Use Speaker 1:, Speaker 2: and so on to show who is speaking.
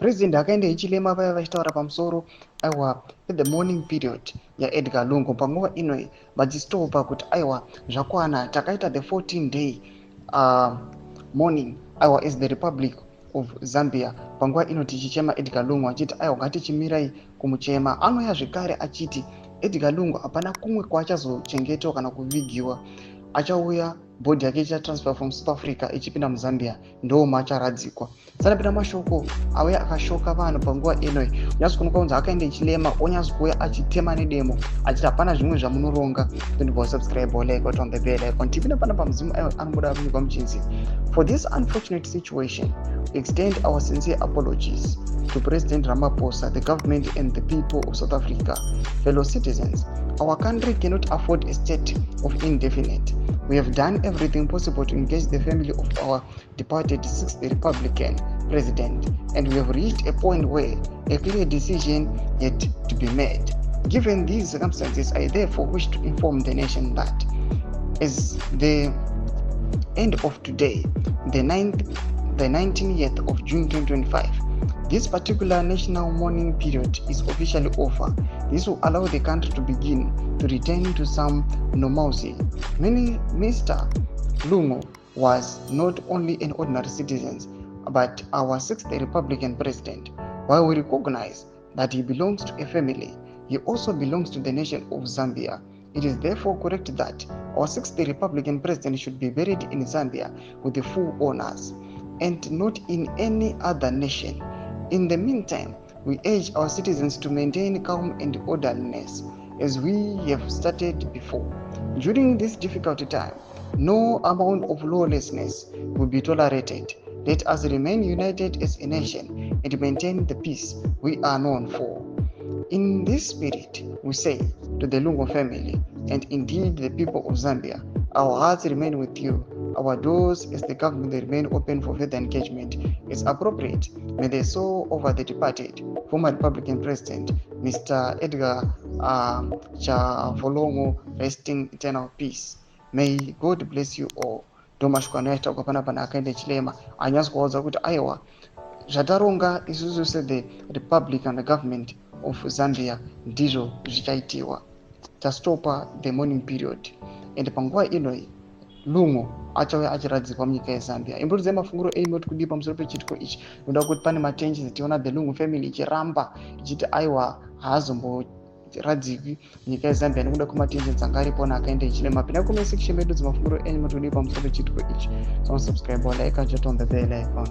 Speaker 1: President akaenda Hichilema vaya vachitaura pamusoro aiwa the morning period yaEdgar Lungu panguva inoi vachitopa kuti aiwa zvakwana takaita the 14-day morning aiwa is the Republic of Zambia panguva ino tichichema Edgar Lungu achiti aiwa ngatichimirai kumuchema. Anouya zvekare achiti Edgar Lungu hapana kumwe kwaachazochengetwa kana kuvigiwa, achauya bhodhi yake ichatransfer from South Africa ichipinda muZambia ndo macharadzikwa. Sanapinda mashoko auya akashoka vanhu panguva inoi. Unyazi kuonekwa kunzi akaenda Hichilema onyazi kuuya achitema nedemo achiti hapana zvimwe zvamunoronga. Don't subscribe or like on the bell icon. Tipinda pana pamuzimu anobuda kunyika muchinzi. For this unfortunate situation, we extend our sincere apologies to President Ramaphosa, the government and the people of South Africa. Fellow citizens, our country cannot afford a state of indefinite. We have done everything possible to engage the family of our departed 6th Republican president, and we have reached a point where a clear decision yet to be made. Given these circumstances, I therefore wish to inform the nation that as the end of today, the 19th of June 2025, this particular national mourning period is officially over. This will allow the country to begin to return to some normalcy. Mr. Lungu was not only an ordinary citizen, but our 6th Republican president. While we recognize that he belongs to a family, he also belongs to the nation of Zambia. It is therefore correct that our 6th Republican president should be buried in Zambia with the full honors, and not in any other nation. In the meantime, we urge our citizens to maintain calm and orderliness as we have stated before. During this difficult time, no amount of lawlessness will be tolerated. Let us remain united as a nation and maintain the peace we are known for. In this spirit, we say to the Lungu family and indeed the people of Zambia, our hearts remain with you. Our doors as the government remain open for further engagement. It's appropriate. May the soul of the departed former Republican President, Mr. Edgar Lungu, rest in eternal peace. May God bless you all. Domashukanoeta ukapana pana akaenda Hichilema anyazi kuudza kuti aiwa zvataronga isusu the Republic and the government of Zambia ndizvo zvichaitiwa. Tastopa the morning period and panguva inoi Lungu achauya achiradzikwa munyika yeZambia. Imbudze mafunguro enyu kuti kudii pamusoro pechitiko ichi. Ndoda kuti pane machanges ationa the Lungu family ichiramba ichiti aiwa haazomboradzikwi munyika yeZambia nekuda kwematensions anga aripona akaenda Hichilema. Pinda comment section medu dzimafunguro enyu kuti kudii pamusoro pechitiko ichi. So subscribe or like and turn on the bell icon.